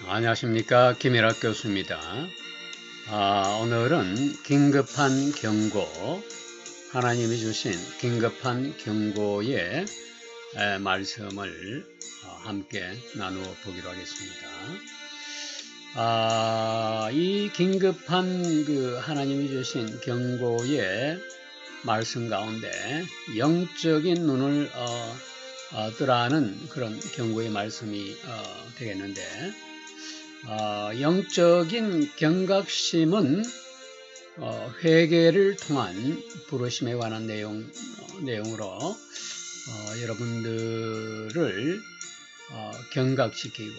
안녕하십니까, 김일학 교수입니다. 오늘은 긴급한 경고, 하나님이 주신 긴급한 경고의 말씀을 함께 나누어 보기로 하겠습니다. 이 긴급한 하나님이 주신 경고의 말씀 가운데 영적인 눈을 뜨라는 그런 경고의 말씀이 되겠는데, 영적인 경각심은 회개를 통한 부르심에 관한 내용으로 여러분들을 경각시키고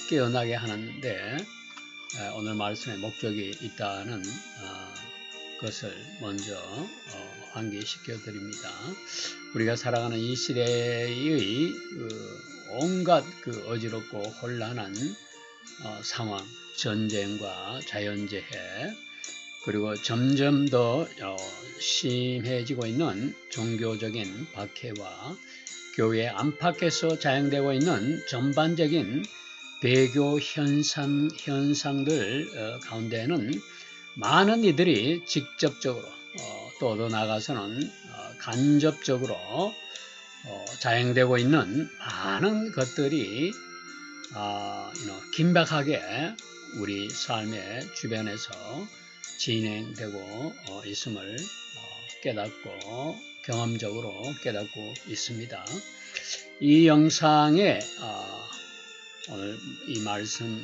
깨어나게 하는데 오늘 말씀의 목적이 있다는 것을 먼저 환기시켜 드립니다. 우리가 살아가는 이 시대의 온갖 어지럽고 혼란한 상황, 전쟁과 자연재해, 그리고 점점 더 심해지고 있는 종교적인 박해와 교회 안팎에서 자행되고 있는 전반적인 배교 현상들 가운데는 많은 이들이 직접적으로 또 더 나아가서는 간접적으로 자행되고 있는 많은 것들이 긴박하게 우리 삶의 주변에서 진행되고 있음을 깨닫고 경험적으로 깨닫고 있습니다. 이 영상에 오늘 이 말씀이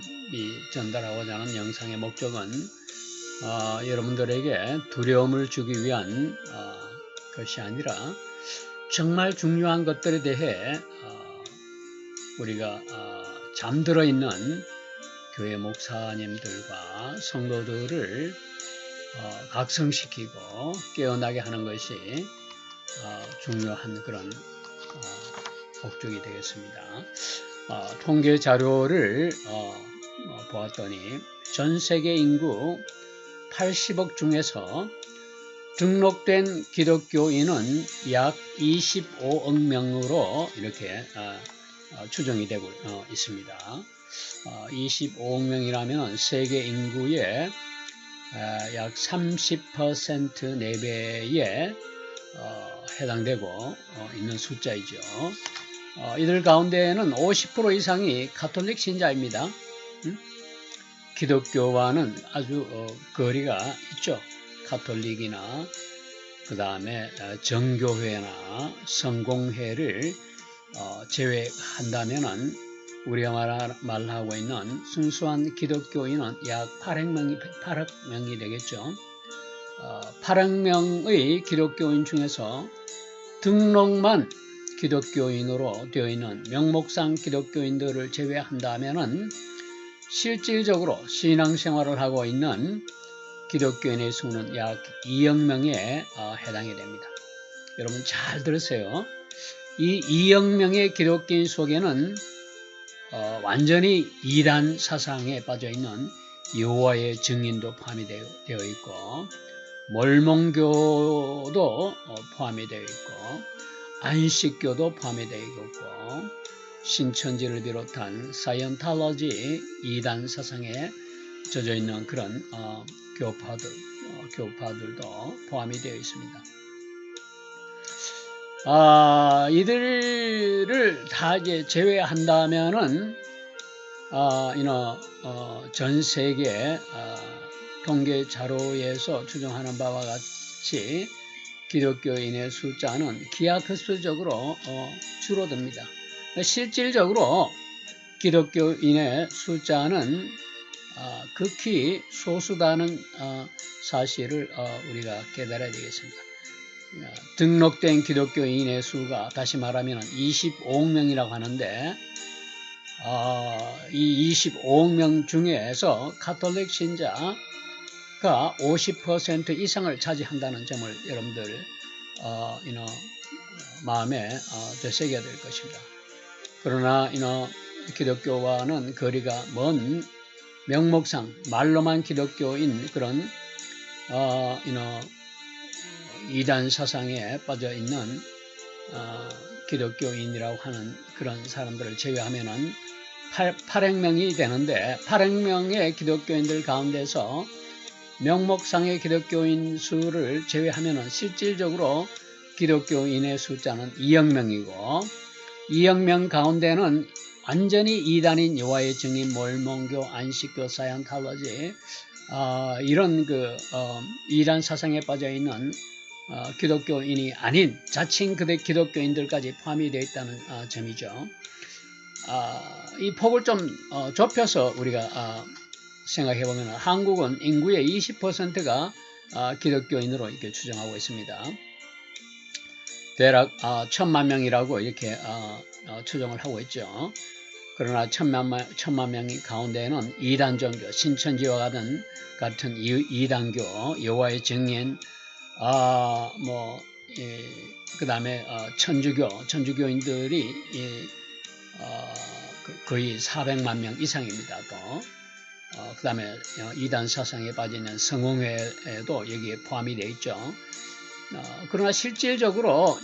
전달하고자 하는 영상의 목적은 여러분들에게 두려움을 주기 위한 것이 아니라 정말 중요한 것들에 대해 우리가 잠들어 있는 교회 목사님들과 성도들을 각성시키고 깨어나게 하는 것이 중요한 그런 목적이 되겠습니다. 통계 자료를 보았더니 전 세계 인구 80억 중에서 등록된 기독교인은 약 25억 명으로 이렇게 추정이 되고 있습니다. 25억 명이라면 세계 인구의 약 30% 4배에 해당되고 있는 숫자이죠. 이들 가운데에는 50% 이상이 가톨릭 신자입니다. 기독교와는 아주 거리가 있죠. 가톨릭이나 그 다음에 정교회나 성공회를 제외한다면은 우리가 말하고 있는 순수한 기독교인은 약 8억 명이 되겠죠. 8억 명의 기독교인 중에서 등록만 기독교인으로 되어 있는 명목상 기독교인들을 제외한다면은 실질적으로 신앙생활을 하고 있는 기독교인의 수는 약 2억 명에 해당이 됩니다. 여러분 잘 들으세요. 이 2억 명의 기독교인 속에는 완전히 이단 사상에 빠져있는 여호와의 증인도 포함이 되어 있고, 몰몬교도 포함이 되어 있고, 안식교도 포함이 되어 있고, 신천지를 비롯한 사이언탈러지 이단 사상에 젖어 있는 그런 교파들도 포함이 되어 있습니다. 이들을 다 이제 제외한다면은 전 세계 통계 자료에서 추정하는 바와 같이 기독교인의 숫자는 기하급수적으로 줄어듭니다. 실질적으로 기독교인의 숫자는 극히 소수다는 사실을 우리가 깨달아야 되겠습니다. 등록된 기독교인의 수가 다시 말하면 25억 명이라고 하는데 이 25억 명 중에서 가톨릭 신자가 50% 이상을 차지한다는 점을 여러분들 마음에 되새겨야 될 것입니다. 그러나 기독교와는 거리가 먼 명목상 말로만 기독교인 그런 이단 사상에 빠져 있는 기독교인이라고 하는 그런 사람들을 제외하면은 800명이 되는데 800명의 기독교인들 가운데서 명목상의 기독교인 수를 제외하면 실질적으로 기독교인의 숫자는 2억 명이고 2억 명 가운데는 완전히 이단인 여호와의 증인, 몰몬교, 안식교, 사이언탈러지 이런 이단 사상에 빠져있는 기독교인이 아닌 자칭 기독교인들까지 포함이 되어 있다는 점이죠. 이 폭을 좀 좁혀서 우리가 생각해 보면 한국은 인구의 20%가 기독교인으로 이렇게 추정하고 있습니다. 대략 1,000만 명이라고 이렇게 추정을 하고 있죠. 그러나 1,000만 명 가운데에는 이단 종교, 신천지와 같은 이단교, 여호와의 증인, 그 다음에 천주교인들이 거의 400만 명 이상입니다. 또 그 다음에 이단 사상에 빠지는 성공회도 여기에 포함이 되어 있죠. 그러나 실질적으로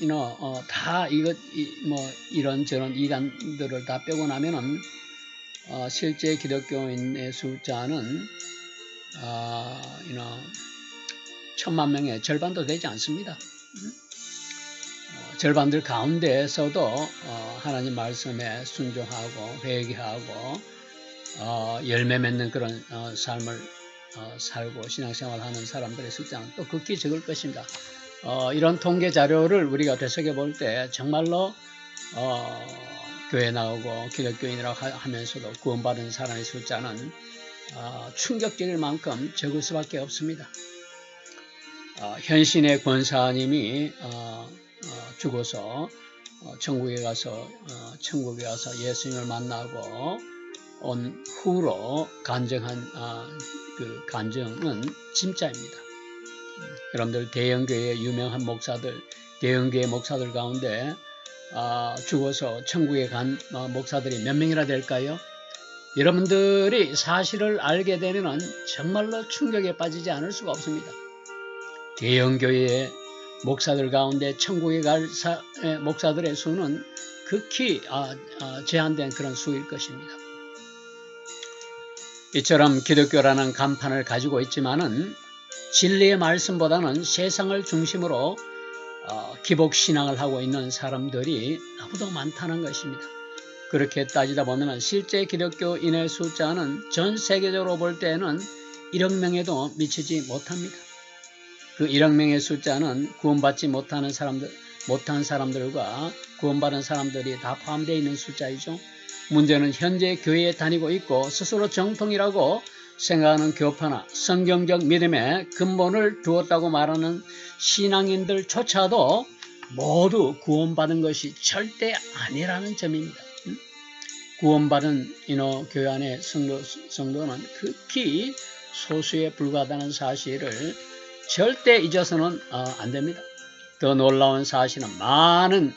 다 이런저런 이단들을 다 빼고 나면은 실제 기독교인의 숫자는 1,000만 명의 절반도 되지 않습니다. 절반들 가운데에서도 하나님 말씀에 순종하고 회개하고 열매 맺는 그런 삶을 살고 신앙생활하는 사람들의 숫자는 또 극히 적을 것입니다. 이런 통계 자료를 우리가 되새겨 볼 때 정말로 교회 나오고 기독교인이라고 하면서도 구원받은 사람의 숫자는 충격적일 만큼 적을 수밖에 없습니다. 현신의 권사님이 죽어서 천국에 가서 예수님을 만나고 온 후로 간증한 그 간증은 진짜입니다. 여러분들 대형교회 유명한 목사들, 대형교회 목사들 가운데 죽어서 천국에 간 목사들이 몇 명이나 될까요? 여러분들이 사실을 알게 되면 정말로 충격에 빠지지 않을 수가 없습니다. 대형교회의 목사들 가운데 천국에 갈 목사들의 수는 극히 제한된 그런 수일 것입니다. 이처럼 기독교라는 간판을 가지고 있지만은 진리의 말씀보다는 세상을 중심으로 기복신앙을 하고 있는 사람들이 너무도 많다는 것입니다. 그렇게 따지다 보면 실제 기독교인의 숫자는 전 세계적으로 볼 때는 1억 명에도 미치지 못합니다. 그 1억 명의 숫자는 구원받지 못한 사람들과 구원받은 사람들이 다 포함되어 있는 숫자이죠. 문제는 현재 교회에 다니고 있고 스스로 정통이라고 생각하는 교파나 성경적 믿음에 근본을 두었다고 말하는 신앙인들조차도 모두 구원받은 것이 절대 아니라는 점입니다. 구원받은 교회 안의 성도는 극히 소수에 불과하다는 사실을 절대 잊어서는 안 됩니다. 더 놀라운 사실은 많은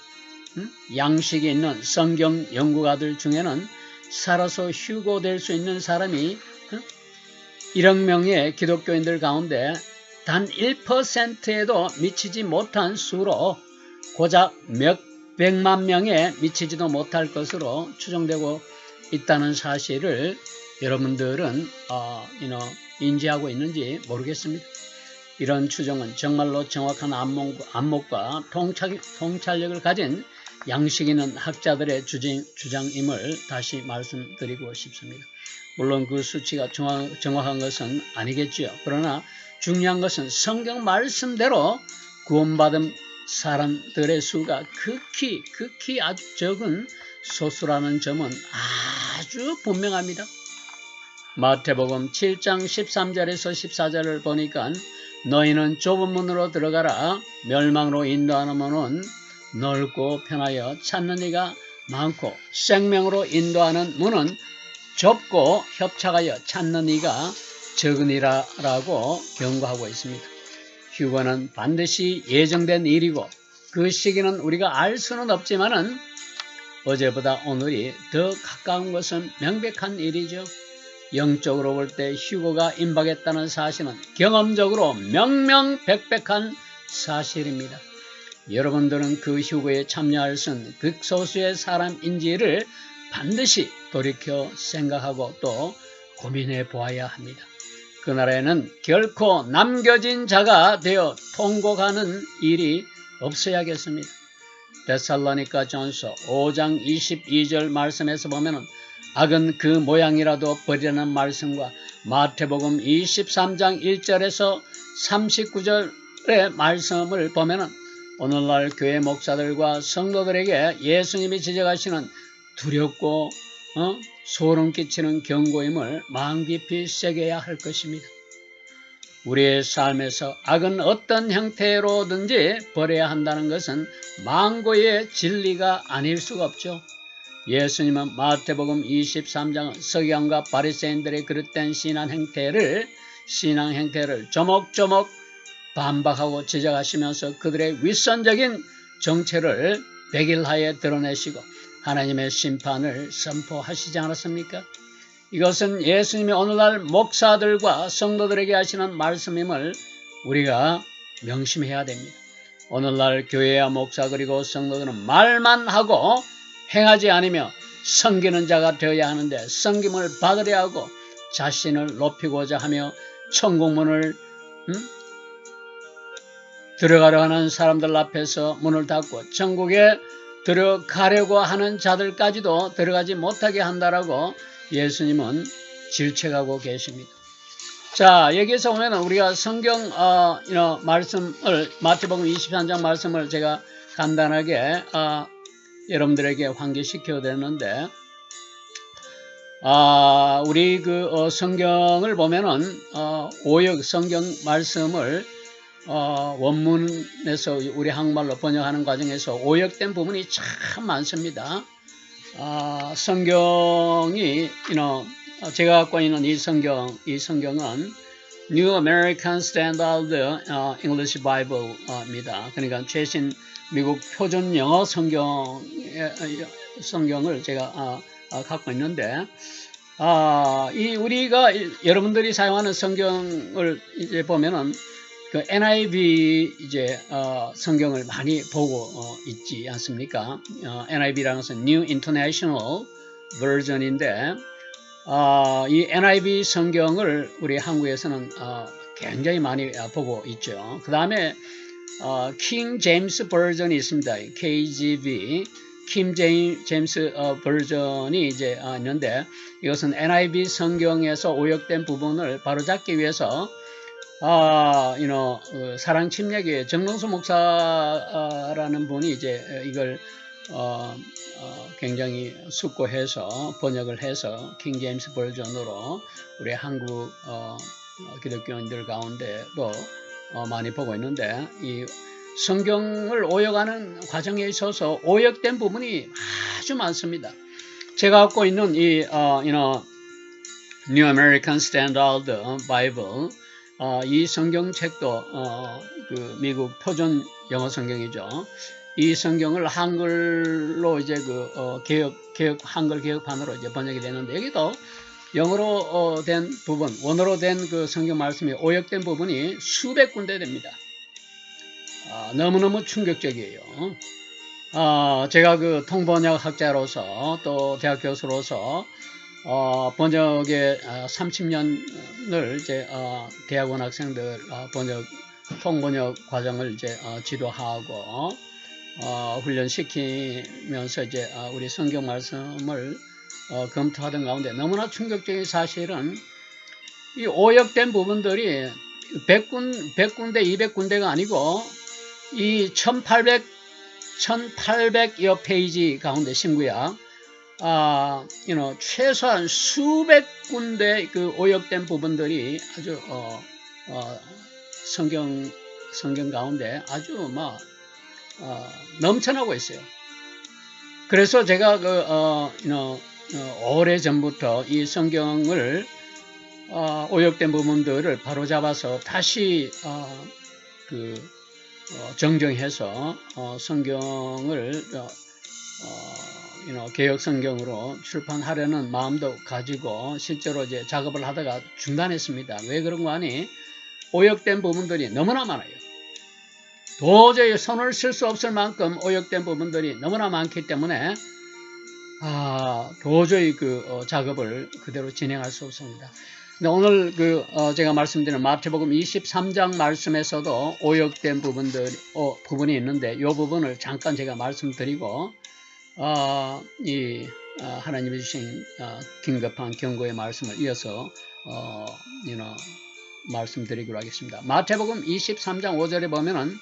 양식이 있는 성경 연구가들 중에는 살아서 휴고될 수 있는 사람이 1억 명의 기독교인들 가운데 단 1%에도 미치지 못한 수로 고작 몇 백만 명에 미치지도 못할 것으로 추정되고 있다는 사실을 여러분들은 인지하고 있는지 모르겠습니다. 이런 추정은 정말로 정확한 안목과 통찰력을 가진 양식 있는 학자들의 주장임을 다시 말씀드리고 싶습니다. 물론 그 수치가 정확한 것은 아니겠지요. 그러나 중요한 것은 성경 말씀대로 구원받은 사람들의 수가 극히 아주 적은 소수라는 점은 아주 분명합니다. 마태복음 7장 13절에서 14절을 보니까 너희는 좁은 문으로 들어가라. 멸망으로 인도하는 문은 넓고 편하여 찾는 이가 많고 생명으로 인도하는 문은 좁고 협착하여 찾는 이가 적으니라라고 경고하고 있습니다. 휴거는 반드시 예정된 일이고 그 시기는 우리가 알 수는 없지만은 어제보다 오늘이 더 가까운 것은 명백한 일이죠. 영적으로 볼 때 휴거가 임박했다는 사실은 경험적으로 명명백백한 사실입니다. 여러분들은 그 휴거에 참여할 수 있는 극소수의 사람인지를 반드시 돌이켜 생각하고 또 고민해 보아야 합니다. 그 나라에는 결코 남겨진 자가 되어 통곡하는 일이 없어야겠습니다. 데살로니가 전서 5장 22절 말씀에서 보면은 악은 그 모양이라도 버리라는 말씀과 마태복음 23장 1절에서 39절의 말씀을 보면은 오늘날 교회 목사들과 성도들에게 예수님이 지적하시는 두렵고 소름 끼치는 경고임을 마음 깊이 새겨야 할 것입니다. 우리의 삶에서 악은 어떤 형태로든지 버려야 한다는 것은 망고의 진리가 아닐 수가 없죠. 예수님은 마태복음 23장 서기관과 바리새인들의 그릇된 신앙 행태를 조목조목 반박하고 지적하시면서 그들의 윗선적인 정체를 백일하에 드러내시고 하나님의 심판을 선포하시지 않았습니까? 이것은 예수님이 오늘날 목사들과 성도들에게 하시는 말씀임을 우리가 명심해야 됩니다. 오늘날 교회와 목사 그리고 성도들은 말만 하고 행하지 않으며 섬기는 자가 되어야 하는데 섬김을 받으려 하고 자신을 높이고자 하며 천국문을 들어가려 하는 사람들 앞에서 문을 닫고 천국에 들어가려고 하는 자들까지도 들어가지 못하게 한다라고 예수님은 질책하고 계십니다. 자, 여기에서 보면 우리가 성경 말씀을 마태복음 23장 말씀을 제가 간단하게 여러분들에게 환기시켜 드렸는데 우리 성경을 보면은 오역 성경 말씀을 원문에서 우리 한국말로 번역하는 과정에서 오역된 부분이 참 많습니다. 성경이 제가 갖고 있는 이 성경은 New American Standard English Bible입니다. 그러니까 최신 미국 표준 영어 성경을 제가 갖고 있는데 우리가 여러분들이 사용하는 성경을 이제 보면은 그 NIV 성경을 많이 보고 있지 않습니까? NIV라는 것은 New International Version인데 이 NIV 성경을 우리 한국에서는 굉장히 많이 보고 있죠. 그 다음에 King James 버전이 있습니다. KJV 킹 제임스 버전이 이제 있는데 이것은 NIV 성경에서 오역된 부분을 바로잡기 위해서 사랑 침략의 정능수 목사라는 분이 이제 이걸 굉장히 숙고해서 번역을 해서 킹 제임스 버전으로 우리 한국 기독교인들 가운데도 많이 보고 있는데 이 성경을 오역하는 과정에 있어서 오역된 부분이 아주 많습니다. 제가 갖고 있는 이 New American Standard Bible 이 성경책도 그 미국 표준 영어 성경이죠. 이 성경을 한글로 이제 한글 개혁판으로 이제 번역이 되는데 여기도 영어로 된 부분, 원어로 된 그 성경 말씀이 오역된 부분이 수백 군데 됩니다. 너무너무 충격적이에요. 제가 그 통번역 학자로서 또 대학 교수로서 번역에 30년을 이제 대학원 학생들 통번역 과정을 이제 지도하고 훈련시키면서 이제 우리 성경 말씀을 검토하던 가운데 너무나 충격적인 사실은 이 오역된 부분들이 100군데 200군데가 아니고 이 1800여 페이지 가운데 신구약 최소한 수백 군데 그 오역된 부분들이 아주 성경 가운데 아주 넘쳐나고 있어요. 그래서 제가 오래전부터 이 성경을 오역된 부분들을 바로잡아서 다시 정정해서 성경을 개혁 성경으로 출판하려는 마음도 가지고 실제로 이제 작업을 하다가 중단했습니다. 왜 그런가 하니 오역된 부분들이 너무나 많아요. 도저히 손을 쓸 수 없을 만큼 오역된 부분들이 너무나 많기 때문에 도저히 그 작업을 그대로 진행할 수 없습니다. 근데 오늘 제가 말씀드린 마태복음 23장 말씀에서도 오역된 부분이 있는데 이 부분을 잠깐 제가 말씀드리고 하나님이 주신 긴급한 경고의 말씀을 이어서 말씀드리기로 하겠습니다. 마태복음 23장 5절에 보면은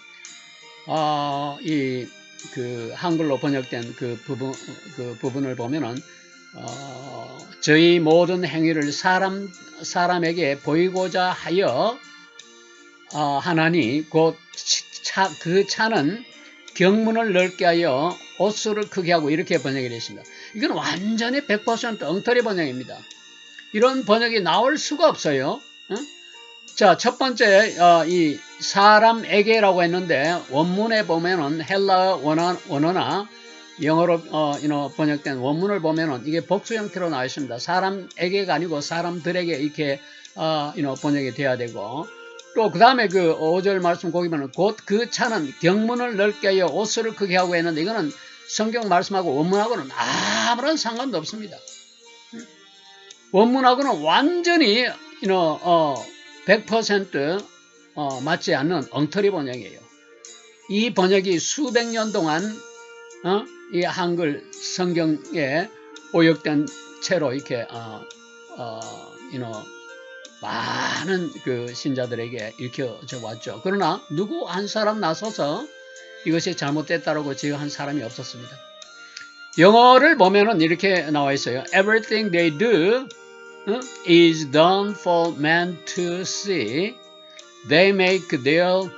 한글로 번역된 그 부분을 보면은 저희 모든 행위를 사람에게 보이고자 하여 하나니 곧 그 차는 경문을 넓게 하여 옷수를 크게 하고 이렇게 번역이 되십니다. 이건 완전히 100% 엉터리 번역입니다. 이런 번역이 나올 수가 없어요. 자, 첫 번째 이 사람에게라고 했는데 원문에 보면은 헬라 원어나 영어로 번역된 원문을 보면은 이게 복수 형태로 나와 있습니다. 사람에게가 아니고 사람들에게 이렇게 번역이 돼야 되고, 또 그 다음에 그 5절 말씀 거기 보면 곧 그 차는 경문을 넓게 하여 옷을 크게 하고 했는데 이거는 성경 말씀하고 원문하고는 아무런 상관도 없습니다. 원문하고는 완전히 100% 맞지 않는 엉터리 번역이에요. 이 번역이 수백 년 동안 이 한글 성경에 오역된 채로 이렇게 많은 그 신자들에게 읽혀져 왔죠. 그러나 누구 한 사람 나서서 이것이 잘못됐다라고 지적한 사람이 없었습니다. 영어를 보면은 이렇게 나와 있어요. Everything they do is done for man to see. They make their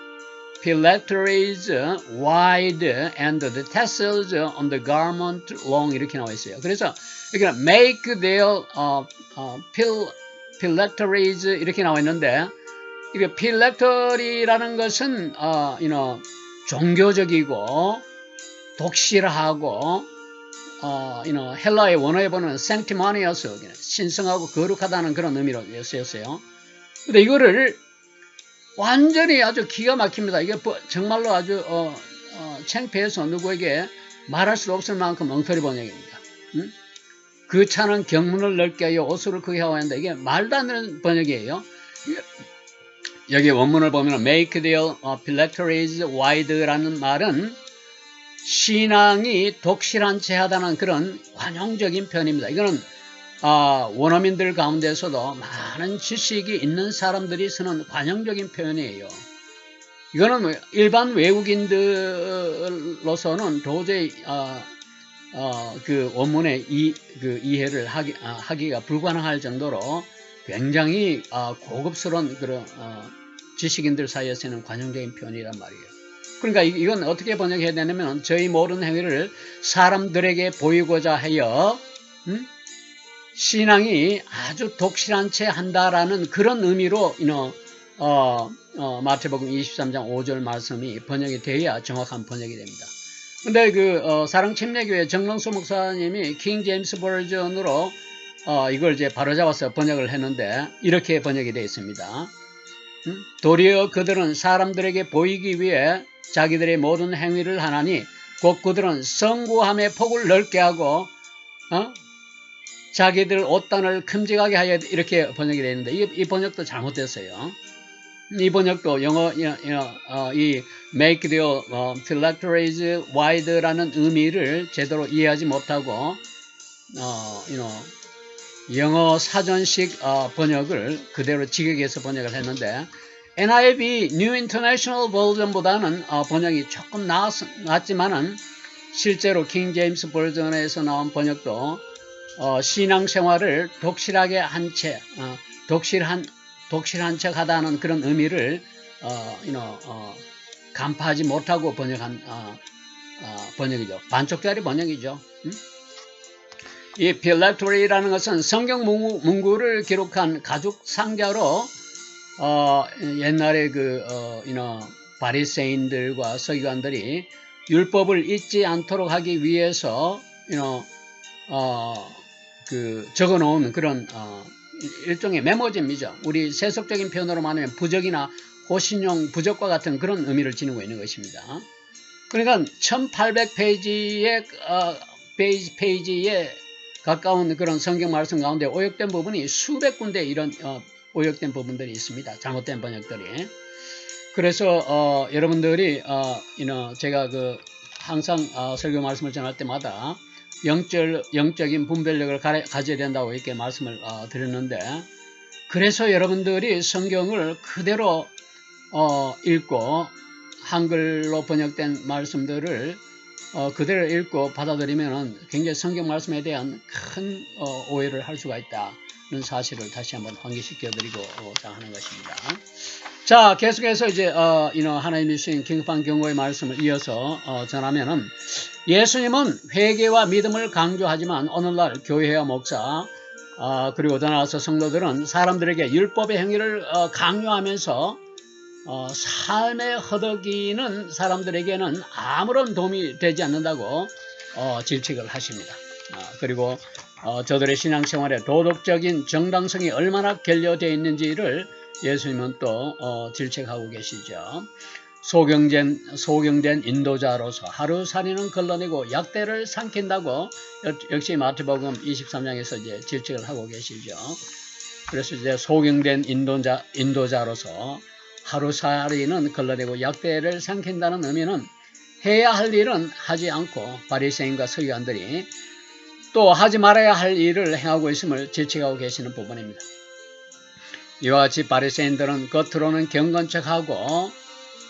phylacteries wide and the tassels on the garment long 이렇게 나와 있어요. 그래서 이렇게 make their phylacteries 이렇게 나와 있는데 이게 phylactery라는 것은 종교적이고 독실하고 헬라의 원어에 보면 sanctimonious 신성하고 거룩하다는 그런 의미로 쓰였어요. 근데 이거를 완전히 아주 기가 막힙니다. 이게 정말로 아주 창피해서 누구에게 말할 수 없을 만큼 엉터리 번역입니다. 그 차는 경문을 넓게 하여 옷을 크게 하고 하는데 이게 말도 안 되는 번역이에요. 여기 원문을 보면 make their phylacteries wide라는 말은 신앙이 독실한 채 하다는 그런 관용적인 표현입니다. 이거는 원어민들 가운데서도 많은 지식이 있는 사람들이 쓰는 관용적인 표현이에요. 이거는 일반 외국인들로서는 도저히 그 원문의 이해를 하기가 불가능할 정도로 굉장히 고급스러운 그런 지식인들 사이에서는 관용적인 표현이란 말이에요. 그러니까 이건 어떻게 번역해야 되냐면 저희 모든 행위를 사람들에게 보이고자 하여 신앙이 아주 독실한 채 한다라는 그런 의미로 마태복음 23장 5절 말씀이 번역이 돼야 정확한 번역이 됩니다. 근데 사랑 침례교회 정명수 목사님이 킹 제임스 버전으로 이걸 이제 바로잡아서 번역을 했는데 이렇게 번역이 되어 있습니다. 도리어 그들은 사람들에게 보이기 위해 자기들의 모든 행위를 하나니 곧 그들은 성구함의 폭을 넓게 하고 자기들 옷단을 큼직하게 하여 이렇게 번역이 되어 있는데 이 번역도 잘못됐어요. 이 번역도 이 make their phylacteries wide라는 의미를 제대로 이해하지 못하고 영어 사전식 번역을 그대로 직역해서 번역을 했는데 NIV New International 버전보다는 번역이 조금 낫지만은 실제로 킹 제임스 버전에서 나온 번역도 신앙생활을 독실하게 한 채, 독실한 척 하다는 그런 의미를 간파하지 못하고 번역한 번역이죠. 반쪽짜리 번역이죠. 이 phylactery라는 것은 성경 문구를 기록한 가죽 상자로 옛날에 바리새인들과 서기관들이 율법을 잊지 않도록 하기 위해서 적어 놓은 그런 일종의 메모지입니다. 우리 세속적인 표현으로 말하면 부적이나 호신용 부적과 같은 그런 의미를 지니고 있는 것입니다. 그러니까 1800페이지의 페이지에 가까운 그런 성경 말씀 가운데 오역된 부분이 수백 군데 이런 오역된 부분들이 있습니다. 잘못된 번역들이. 그래서 여러분들이 제가 항상 설교 말씀을 전할 때마다 영적인 분별력을 가져야 된다고 이렇게 말씀을 드렸는데, 그래서 여러분들이 성경을 그대로 읽고 한글로 번역된 말씀들을 그대로 읽고 받아들이면 굉장히 성경 말씀에 대한 큰 오해를 할 수가 있다는 사실을 다시 한번 환기시켜 드리고자 하는 것입니다. 자, 계속해서 이제 하나님이 주신 긴급한 경고의 말씀을 이어서 전하면은, 예수님은 회개와 믿음을 강조하지만 오늘날 교회와 목사 그리고 더 나아가서 성도들은 사람들에게 율법의 행위를 강요하면서 삶의 허덕이는 사람들에게는 아무런 도움이 되지 않는다고 질책을 하십니다. 그리고 저들의 신앙생활에 도덕적인 정당성이 얼마나 결여되어 있는지를 예수님은 또 질책하고 계시죠. 소경된 인도자로서 하루살이는 걸러내고 약대를 삼킨다고 역시 마태복음 23장에서 이제 질책을 하고 계시죠. 그래서 이제 소경된 인도자로서 하루살이는 걸러내고 약대를 삼킨다는 의미는 해야 할 일은 하지 않고 바리새인과 서기관들이 또 하지 말아야 할 일을 행하고 있음을 질책하고 계시는 부분입니다. 이와 같이 바리새인들은 겉으로는 경건척하고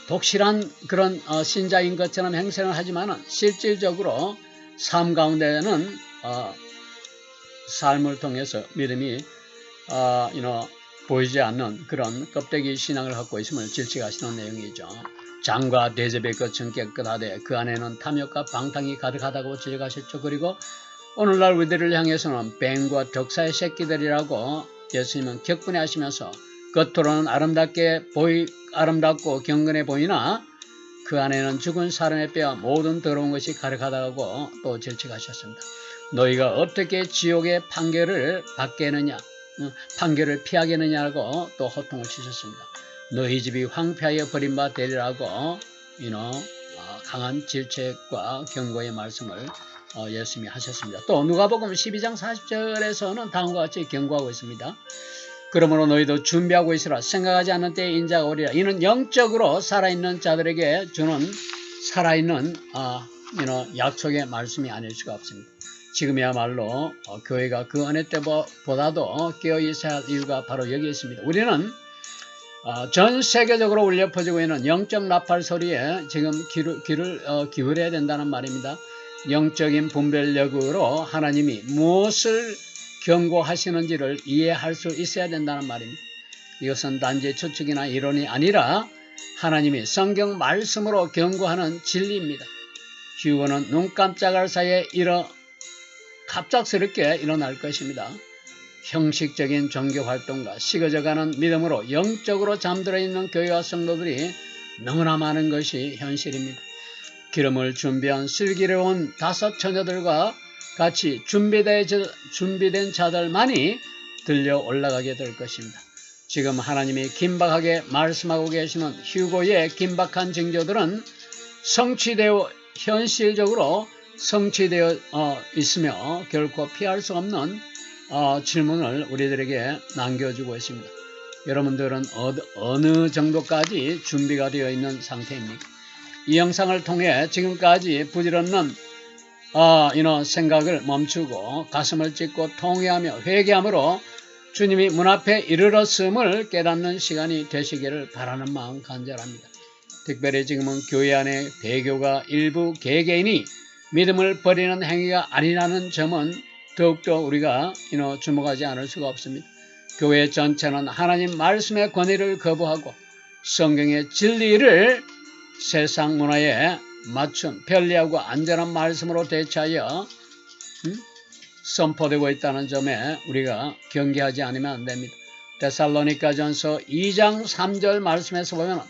독실한 그런 신자인 것처럼 행세를 하지만 실질적으로 삶 가운데는 삶을 통해서 믿음이 보이지 않는 그런 껍데기 신앙을 갖고 있음을 질책하시는 내용이죠. 장과 대접의 끝은 깨끗하되 그 안에는 탐욕과 방탕이 가득하다고 지적하셨죠. 그리고 오늘날 우리들을 향해서는 뱀과 덕사의 새끼들이라고 예수님은 격분해 하시면서 겉으로는 아름답고 경건해 보이나 그 안에는 죽은 사람의 뼈와 모든 더러운 것이 가득하다고 또 질책하셨습니다. 너희가 어떻게 지옥의 판결을 피하겠느냐고 또 호통을 치셨습니다. 너희 집이 황폐하여 버림바 되리라고 강한 질책과 경고의 말씀을 예수님이 하셨습니다. 또 누가복음 12장 40절에서는 다음과 같이 경고하고 있습니다. 그러므로 너희도 준비하고 있으라. 생각하지 않는 때에 인자가 오리라. 이는 영적으로 살아있는 자들에게 주는 살아있는 약속의 말씀이 아닐 수가 없습니다. 지금이야말로 교회가 그 어느 때보다도 깨어있어야 할 이유가 바로 여기 있습니다. 우리는 전 세계적으로 울려 퍼지고 있는 영적 나팔 소리에 지금 귀를 기울여야 된다는 말입니다. 영적인 분별력으로 하나님이 무엇을 경고하시는지를 이해할 수 있어야 된다는 말입니다. 이것은 단지 추측이나 이론이 아니라 하나님이 성경 말씀으로 경고하는 진리입니다. 휴거는 눈 깜짝할 사이에 갑작스럽게 일어날 것입니다. 형식적인 종교활동과 식어져가는 믿음으로 영적으로 잠들어 있는 교회와 성도들이 너무나 많은 것이 현실입니다. 기름을 준비한 슬기로운 5 처녀들과 같이 준비된 자들만이 들려 올라가게 될 것입니다. 지금 하나님이 긴박하게 말씀하고 계시는 휴거의 긴박한 징조들은 현실적으로 성취되어 있으며 결코 피할 수 없는 질문을 우리들에게 남겨주고 있습니다. 여러분들은 어느 정도까지 준비가 되어 있는 상태입니까? 이 영상을 통해 지금까지 부질없는 생각을 멈추고 가슴을 찢고 통회하며 회개함으로 주님이 문 앞에 이르렀음을 깨닫는 시간이 되시기를 바라는 마음 간절합니다. 특별히 지금은 교회 안에 배교가 일부 개개인이 믿음을 버리는 행위가 아니라는 점은 더욱더 우리가 주목하지 않을 수가 없습니다. 교회 전체는 하나님 말씀의 권위를 거부하고 성경의 진리를 세상 문화에 맞춘 편리하고 안전한 말씀으로 대체하여 선포되고 있다는 점에 우리가 경계하지 않으면 안 됩니다. 데살로니가전서 2장 3절 말씀에서 보면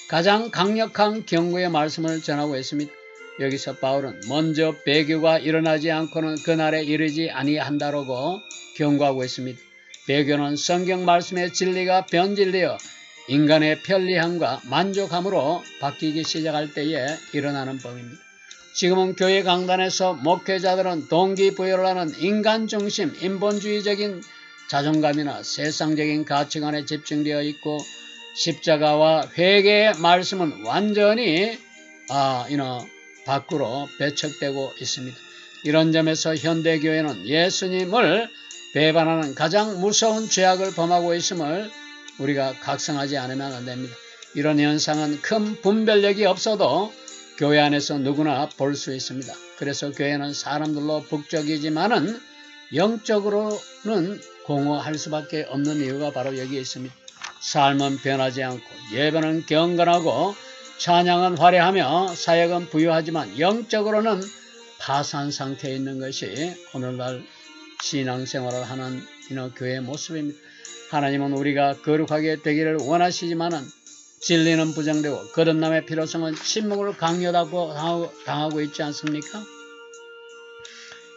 가장 강력한 경고의 말씀을 전하고 있습니다. 여기서 바울은 먼저 배교가 일어나지 않고는 그날에 이르지 아니한다라고 경고하고 있습니다. 배교는 성경 말씀의 진리가 변질되어 인간의 편리함과 만족함으로 바뀌기 시작할 때에 일어나는 법입니다. 지금은 교회 강단에서 목회자들은 동기부여를 하는 인간중심, 인본주의적인 자존감이나 세상적인 가치관에 집중되어 있고 십자가와 회개의 말씀은 완전히 밖으로 배척되고 있습니다. 이런 점에서 현대교회는 예수님을 배반하는 가장 무서운 죄악을 범하고 있음을 우리가 각성하지 않으면 안 됩니다. 이런 현상은 큰 분별력이 없어도 교회 안에서 누구나 볼 수 있습니다. 그래서 교회는 사람들로 북적이지만은 영적으로는 공허할 수밖에 없는 이유가 바로 여기에 있습니다. 삶은 변하지 않고 예배는 경건하고 찬양은 화려하며 사역은 부유하지만 영적으로는 파산 상태에 있는 것이 오늘날 신앙생활을 하는 교회의 모습입니다. 하나님은 우리가 거룩하게 되기를 원하시지만은 진리는 부정되고 거듭남의 필요성은 침묵을 강요하고 당하고 있지 않습니까?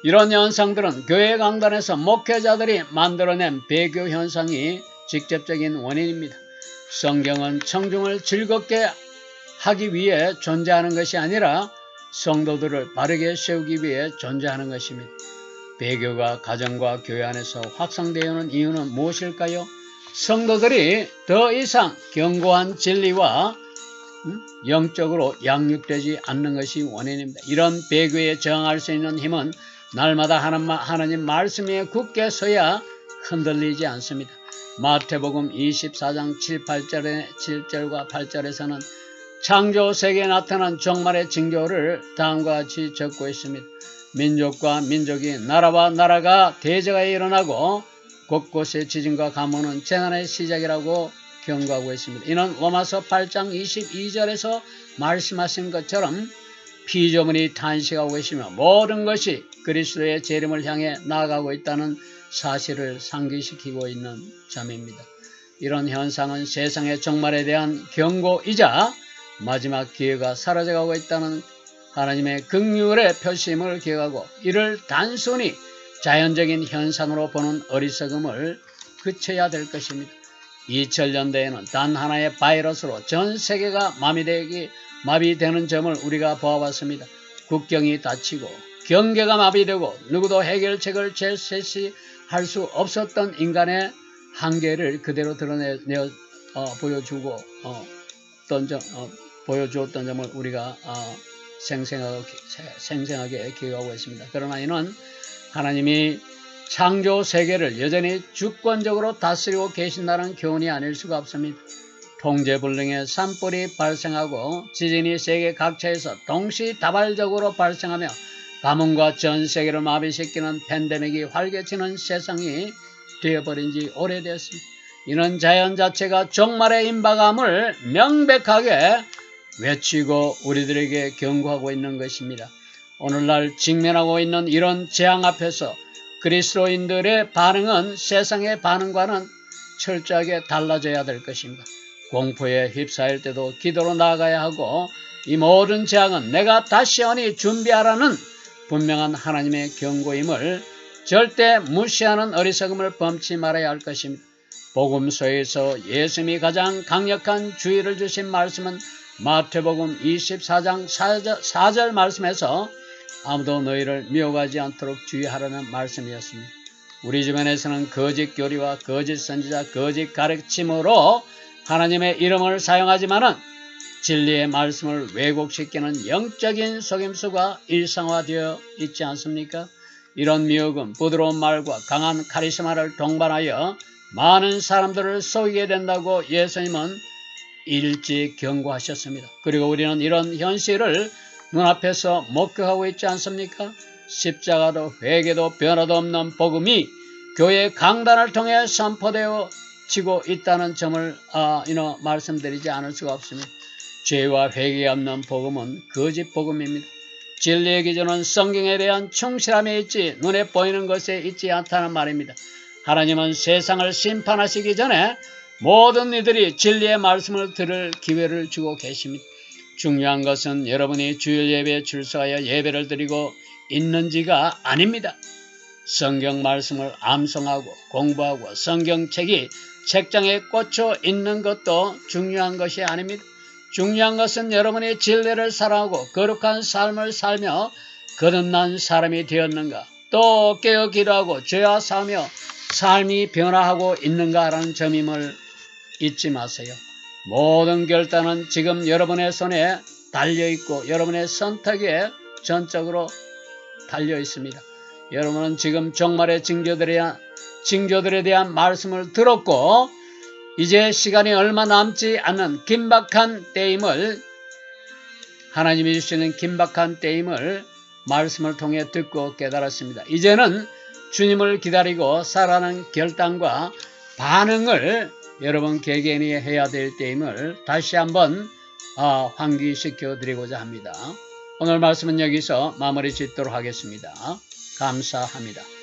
이런 현상들은 교회 강단에서 목회자들이 만들어낸 배교 현상이 직접적인 원인입니다. 성경은 청중을 즐겁게 하기 위해 존재하는 것이 아니라 성도들을 바르게 세우기 위해 존재하는 것입니다. 배교가 가정과 교회 안에서 확산되는 이유는 무엇일까요? 성도들이 더 이상 견고한 진리와 영적으로 양육되지 않는 것이 원인입니다. 이런 배교에 저항할 수 있는 힘은 날마다 하나님 말씀 위에 굳게 서야 흔들리지 않습니다. 마태복음 24장 7절과 8절에서는 창조 세계에 나타난 종말의 징조를 다음과 같이 적고 있습니다. 민족과 민족이 나라와 나라가 대적하여 일어나고 곳곳에 지진과 가뭄은 재난의 시작이라고 경고하고 있습니다. 이는 로마서 8장 22절에서 말씀하신 것처럼 피조물이 탄식하고 계시며 모든 것이 그리스도의 재림을 향해 나아가고 있다는 사실을 상기시키고 있는 점입니다. 이런 현상은 세상의 종말에 대한 경고이자 마지막 기회가 사라져가고 있다는 하나님의 긍휼의 표심을 기억하고 이를 단순히 자연적인 현상으로 보는 어리석음을 그쳐야 될 것입니다. 2000년대에는 단 하나의 바이러스로 전 세계가 마비되는 점을 우리가 보아봤습니다. 국경이 닫히고 경계가 마비되고 누구도 해결책을 제시할 수 없었던 인간의 한계를 그대로 보여주었던 점을 우리가 생생하게 기억하고 있습니다. 그러나 이는 하나님이 창조 세계를 여전히 주권적으로 다스리고 계신다는 교훈이 아닐 수가 없습니다. 통제불능의 산불이 발생하고 지진이 세계 각처에서 동시다발적으로 발생하며 가뭄과 전 세계를 마비시키는 팬데믹이 활개치는 세상이 되어버린 지 오래되었습니다. 이는 자연 자체가 종말의 임박함을 명백하게 외치고 우리들에게 경고하고 있는 것입니다. 오늘날 직면하고 있는 이런 재앙 앞에서 그리스도인들의 반응은 세상의 반응과는 철저하게 달라져야 될 것입니다. 공포에 휩싸일 때도 기도로 나아가야 하고 이 모든 재앙은 내가 다시 오니 준비하라는 분명한 하나님의 경고임을 절대 무시하는 어리석음을 범치 말아야 할 것입니다. 복음서에서 예수님이 가장 강력한 주의를 주신 말씀은 마태복음 24장 4절 말씀에서 아무도 너희를 미혹하지 않도록 주의하라는 말씀이었습니다. 우리 주변에서는 거짓 교리와 거짓 선지자, 거짓 가르침으로 하나님의 이름을 사용하지만은 진리의 말씀을 왜곡시키는 영적인 속임수가 일상화되어 있지 않습니까? 이런 미혹은 부드러운 말과 강한 카리스마를 동반하여 많은 사람들을 속이게 된다고 예수님은 일찍 경고하셨습니다. 그리고 우리는 이런 현실을 눈앞에서 목격하고 있지 않습니까? 십자가도 회개도 변화도 없는 복음이 교회 강단을 통해 선포되어지고 있다는 점을 말씀드리지 않을 수가 없습니다. 죄와 회개 없는 복음은 거짓 복음입니다. 진리의 기준은 성경에 대한 충실함에 있지 눈에 보이는 것에 있지 않다는 말입니다. 하나님은 세상을 심판하시기 전에 모든 이들이 진리의 말씀을 들을 기회를 주고 계십니다. 중요한 것은 여러분이 주일 예배에 출석하여 예배를 드리고 있는지가 아닙니다. 성경 말씀을 암송하고 공부하고 성경책이 책장에 꽂혀 있는 것도 중요한 것이 아닙니다. 중요한 것은 여러분이 진리를 사랑하고 거룩한 삶을 살며 거듭난 사람이 되었는가, 또 깨어 기도하고 죄와 싸우며 삶이 변화하고 있는가라는 점임을 잊지 마세요. 모든 결단은 지금 여러분의 손에 달려있고 여러분의 선택에 전적으로 달려있습니다. 여러분은 지금 종말의 징조들에 대한 말씀을 들었고 이제 시간이 얼마 남지 않는 긴박한 때임을, 하나님이 주시는 긴박한 때임을 말씀을 통해 듣고 깨달았습니다. 이제는 주님을 기다리고 살아가는 결단과 반응을 여러분 개개인이 해야 될 때임을 다시 한번 환기시켜 드리고자 합니다. 오늘 말씀은 여기서 마무리 짓도록 하겠습니다. 감사합니다.